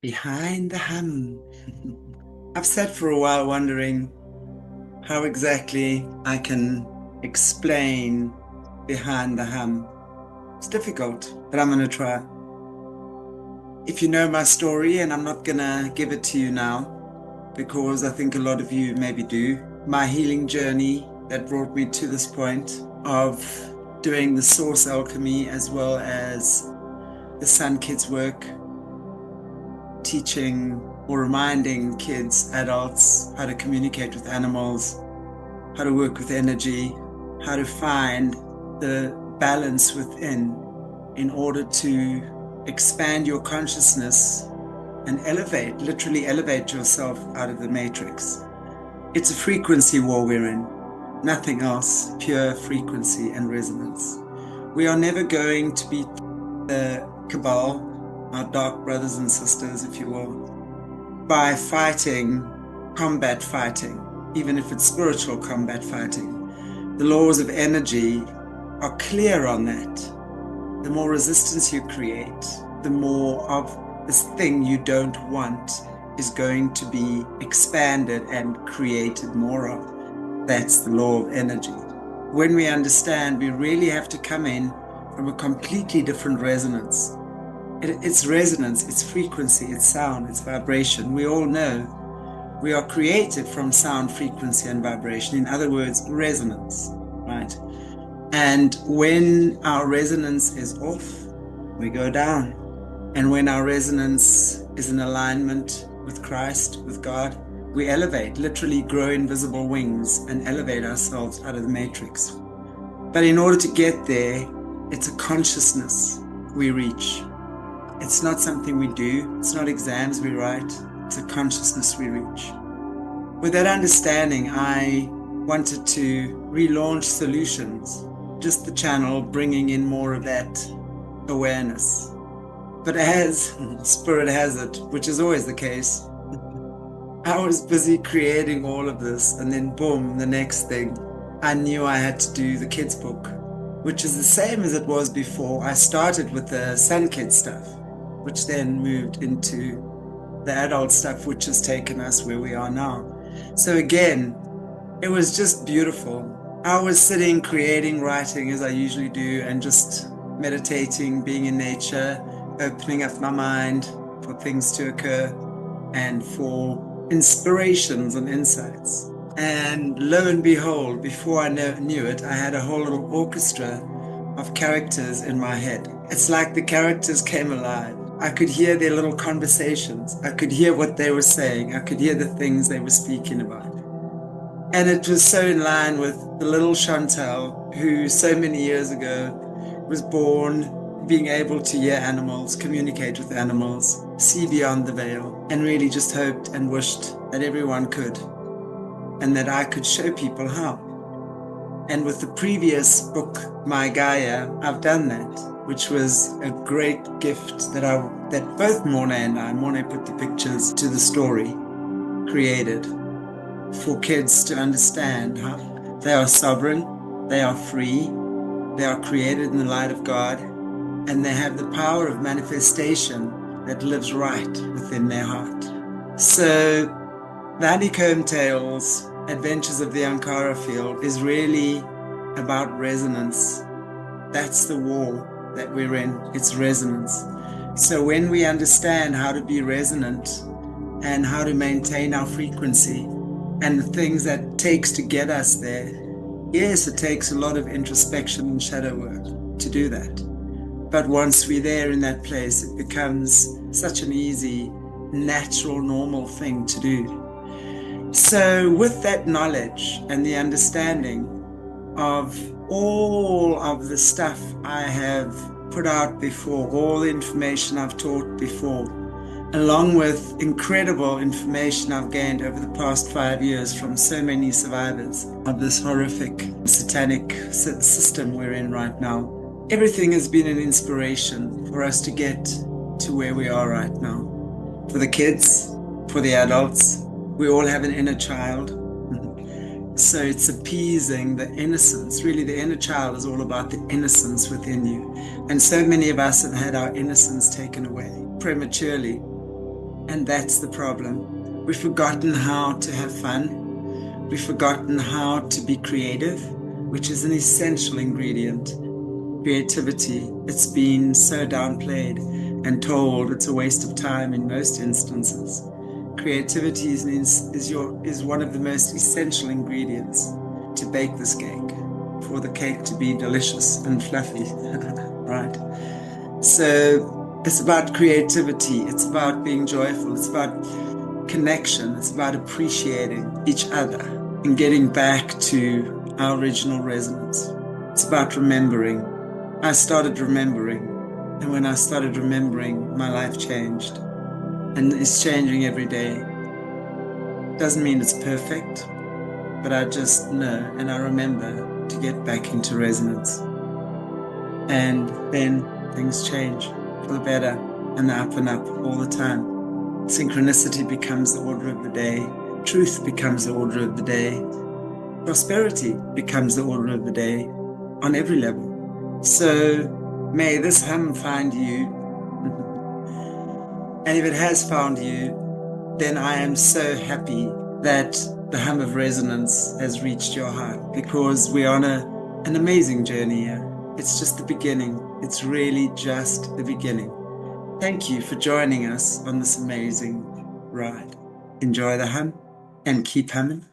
Behind the hum. I've sat for a while wondering how exactly I can explain behind the hum. It's difficult, but I'm going to try. If you know my story, and I'm not going to give it to you now because I think a lot of you maybe do, my healing journey that brought me to this point of doing the source alchemy as well as the Sun Kids work, teaching or reminding kids, adults, how to communicate with animals, how to work with energy, how to find the balance within in order to expand your consciousness and elevate, literally elevate yourself out of the matrix. It's a frequency war we're in, nothing else, pure frequency and resonance. We are never going to beat the cabal, our dark brothers and sisters, if you will, by fighting, combat fighting, even if it's spiritual combat fighting. The laws of energy are clear on that. The more resistance you create, the more of this thing you don't want is going to be expanded and created more of. That's the law of energy. When we understand, we really have to come in from a completely different resonance. It's resonance, it's frequency, it's sound, it's vibration. We all know we are created from sound, frequency, and vibration. In other words, resonance, right? And when our resonance is off, we go down. And when our resonance is in alignment with Christ, with God, we elevate, literally grow invisible wings and elevate ourselves out of the matrix. But in order to get there, it's a consciousness we reach. It's not something we do. It's not exams we write. It's a consciousness we reach. With that understanding, I wanted to relaunch SOULutions, just the channel bringing in more of that awareness. But as Spirit has it, which is always the case, I was busy creating all of this, and then boom, the next thing, I knew I had to do the kids book, which is the same as it was before. I started with the Sun Kids stuff, which then moved into the adult stuff, which has taken us where we are now. So again, it was just beautiful. I was sitting, creating, writing as I usually do, and just meditating, being in nature, opening up my mind for things to occur and for inspirations and insights. And lo and behold, before I knew it, I had a whole little orchestra of characters in my head. It's like the characters came alive. I could hear their little conversations. I could hear what they were saying. I could hear the things they were speaking about. And it was so in line with the little Chantelle, who so many years ago was born being able to hear animals, communicate with animals, see beyond the veil, and really just hoped and wished that everyone could, and that I could show people how. And with the previous book, My Gaia, I've done that, which was a great gift that both Morna and I, Morna put the pictures to the story, created for kids to understand how they are sovereign, they are free, they are created in the light of God, and they have the power of manifestation that lives right within their heart. So the Honeycomb Tales, Adventures of the Anara Field, is really about resonance. That's the war that we're in. It's resonance. So when we understand how to be resonant and how to maintain our frequency and the things that it takes to get us there, yes, it takes a lot of introspection and shadow work to do that. But once we're there in that place, it becomes such an easy, natural, normal thing to do. So with that knowledge and the understanding of all of the stuff I have put out before, all the information I've taught before, along with incredible information I've gained over the past 5 years from so many survivors of this horrific satanic system we're in right now, everything has been an inspiration for us to get to where we are right now. For the kids, for the adults, we all have an inner child. So it's appeasing the innocence. Really, the inner child is all about the innocence within you. And so many of us have had our innocence taken away prematurely. And that's the problem. We've forgotten how to have fun. We've forgotten how to be creative, which is an essential ingredient. Creativity, it's been so downplayed and told it's a waste of time in most instances. Creativity is one of the most essential ingredients to bake this cake, for the cake to be delicious and fluffy, right? So it's about creativity, it's about being joyful, it's about connection, it's about appreciating each other and getting back to our original resonance. It's about remembering. I started remembering, and when I started remembering, my life changed, and it's changing every day. Doesn't mean it's perfect, but I just know and I remember to get back into resonance. And then things change for the better and the up and up all the time. Synchronicity becomes the order of the day. Truth becomes the order of the day. Prosperity becomes the order of the day on every level. So may this hum find you. And if it has found you, then I am so happy that the hum of resonance has reached your heart, because we're on an amazing journey here. It's just the beginning. It's really just the beginning. Thank you for joining us on this amazing ride. Enjoy the hum and keep humming.